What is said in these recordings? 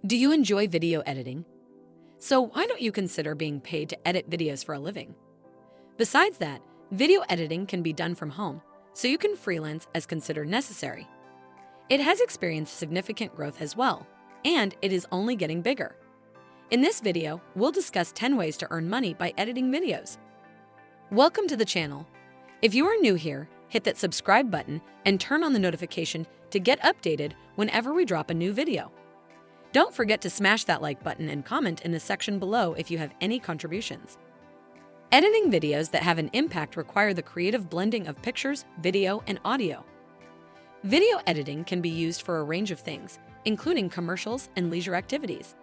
Do you enjoy video editing? So why don't you consider being paid to edit videos for a living? Besides that, video editing can be done from home, so you can freelance as considered necessary. It has experienced significant growth as well, and it is only getting bigger. In this video, we'll discuss 10 ways to earn money by editing videos. Welcome to the channel. If you are new here, hit that subscribe button and turn on the notification to get updated whenever we drop a new video. Don't forget to smash that like button and comment in the section below if you have any contributions. Editing videos that have an impact require the creative blending of pictures, video, and audio. Video editing can be used for a range of things, including commercials and leisure activities.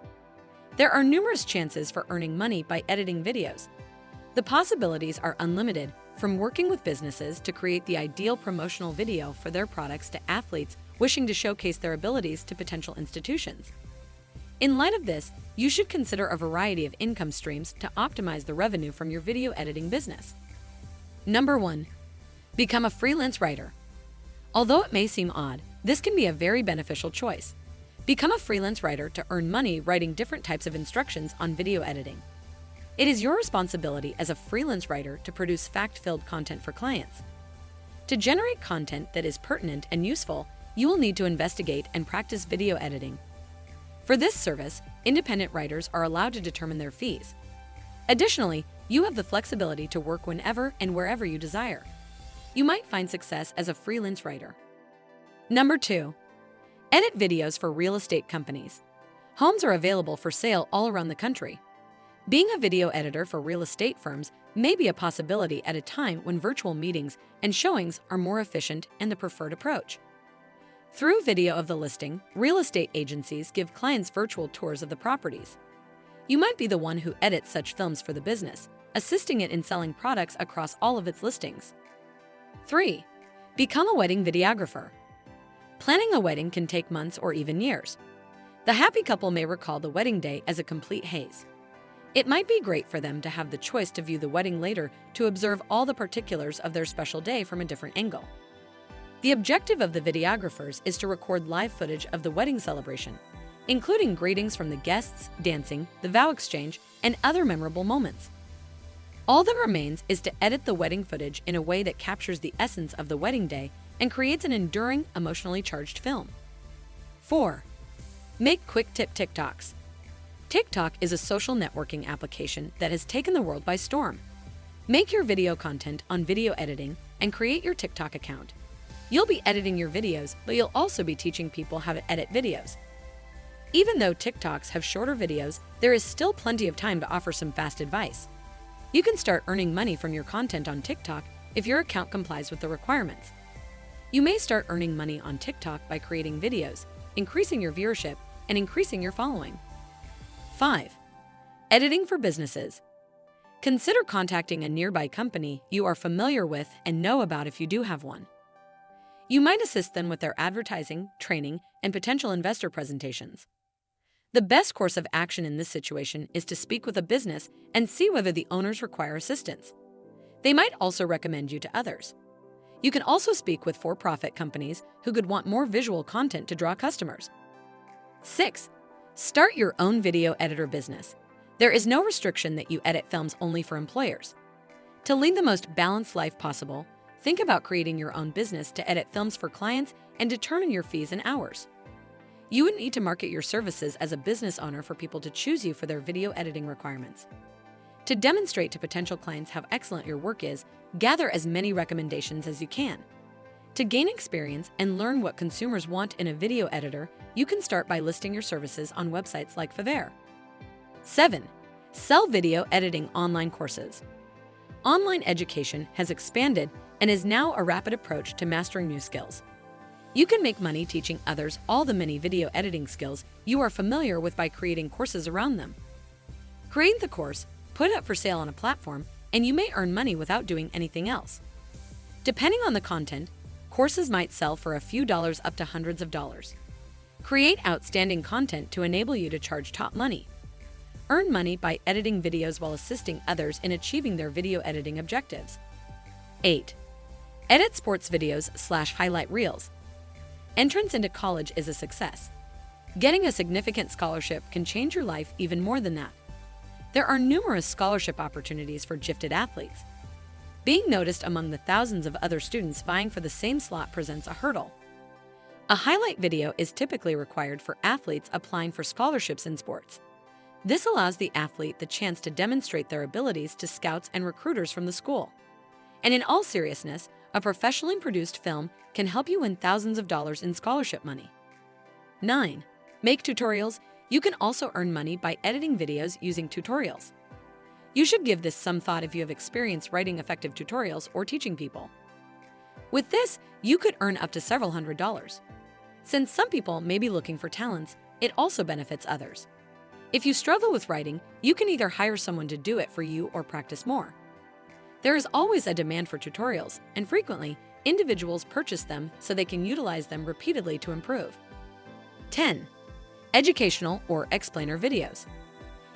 There are numerous chances for earning money by editing videos. The possibilities are unlimited, from working with businesses to create the ideal promotional video for their products to athletes wishing to showcase their abilities to potential institutions. In light of this, you should consider a variety of income streams to optimize the revenue from your video editing business. Number 1. Become a freelance writer. Although it may seem odd, this can be a very beneficial choice. Become a freelance writer to earn money writing different types of instructions on video editing. It is your responsibility as a freelance writer to produce fact-filled content for clients. To generate content that is pertinent and useful, you will need to investigate and practice video editing. For this service, independent writers are allowed to determine their fees. Additionally, you have the flexibility to work whenever and wherever you desire. You might find success as a freelance writer. Number 2. Edit videos for real estate companies. Homes are available for sale all around the country. Being a video editor for real estate firms may be a possibility at a time when virtual meetings and showings are more efficient and the preferred approach. Through video of the listing, real estate agencies give clients virtual tours of the properties. You might be the one who edits such films for the business, assisting it in selling products across all of its listings. 3. Become a wedding videographer. Planning a wedding can take months or even years. The happy couple may recall the wedding day as a complete haze. It might be great for them to have the choice to view the wedding later to observe all the particulars of their special day from a different angle. The objective of the videographers is to record live footage of the wedding celebration, including greetings from the guests, dancing, the vow exchange, and other memorable moments. All that remains is to edit the wedding footage in a way that captures the essence of the wedding day and creates an enduring, emotionally charged film. 4. Make quick tip TikToks. TikTok is a social networking application that has taken the world by storm. Make your video content on video editing and create your TikTok account. You'll be editing your videos, but you'll also be teaching people how to edit videos. Even though TikToks have shorter videos, there is still plenty of time to offer some fast advice. You can start earning money from your content on TikTok if your account complies with the requirements. You may start earning money on TikTok by creating videos, increasing your viewership, and increasing your following. 5. Editing for businesses. Consider contacting a nearby company you are familiar with and know about if you do have one. You might assist them with their advertising, training, and potential investor presentations. The best course of action in this situation is to speak with a business and see whether the owners require assistance. They might also recommend you to others. You can also speak with for-profit companies who could want more visual content to draw customers. 6. Start your own video editor business. There is no restriction that you edit films only for employers. To lead the most balanced life possible, think about creating your own business to edit films for clients and determine your fees and hours. You would need to market your services as a business owner for people to choose you for their video editing requirements. To demonstrate to potential clients how excellent your work is, gather as many recommendations as you can. To gain experience and learn what consumers want in a video editor, you can start by listing your services on websites like Fiverr. 7. Sell video editing online courses. Online education has expanded and is now a rapid approach to mastering new skills. You can make money teaching others all the many video editing skills you are familiar with by creating courses around them. Create the course, put it up for sale on a platform, and you may earn money without doing anything else. Depending on the content, courses might sell for a few dollars up to hundreds of dollars. Create outstanding content to enable you to charge top money. Earn money by editing videos while assisting others in achieving their video editing objectives. 8. Edit sports videos / highlight reels. Entrance into college is a success. Getting a significant scholarship can change your life even more than that. There are numerous scholarship opportunities for gifted athletes. Being noticed among the thousands of other students vying for the same slot presents a hurdle. A highlight video is typically required for athletes applying for scholarships in sports. This allows the athlete the chance to demonstrate their abilities to scouts and recruiters from the school. And in all seriousness, a professionally produced film can help you win thousands of dollars in scholarship money. 9. Make tutorials. You can also earn money by editing videos using tutorials. You should give this some thought if you have experience writing effective tutorials or teaching people. With this, you could earn up to several $100s. Since some people may be looking for talents, it also benefits others. If you struggle with writing, you can either hire someone to do it for you or practice more. There is always a demand for tutorials, and frequently, individuals purchase them so they can utilize them repeatedly to improve. 10. Educational or explainer videos.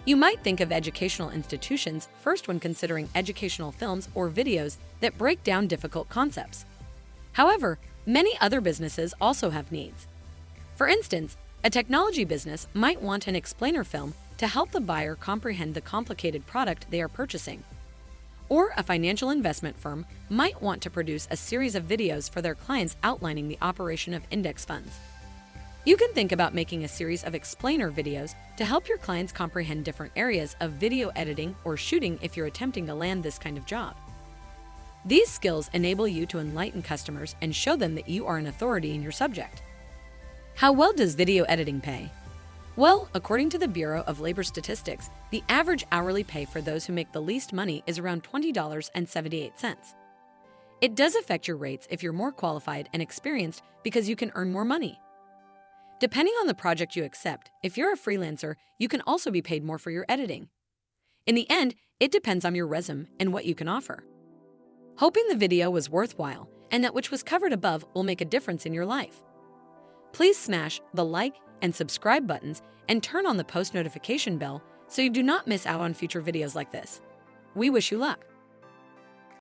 You might think of educational institutions first when considering educational films or videos that break down difficult concepts. However, many other businesses also have needs. For instance, a technology business might want an explainer film to help the buyer comprehend the complicated product they are purchasing. Or a financial investment firm might want to produce a series of videos for their clients outlining the operation of index funds. You can think about making a series of explainer videos to help your clients comprehend different areas of video editing or shooting if you're attempting to land this kind of job. These skills enable you to enlighten customers and show them that you are an authority in your subject. How well does video editing pay? Well, according to the Bureau of Labor Statistics, the average hourly pay for those who make the least money is around $20.78. It does affect your rates if you're more qualified and experienced because you can earn more money. Depending on the project you accept, if you're a freelancer, you can also be paid more for your editing. In the end, it depends on your resume and what you can offer. Hoping the video was worthwhile and that which was covered above will make a difference in your life. Please smash the like and subscribe buttons and turn on the post notification bell so you do not miss out on future videos like this. We wish you luck.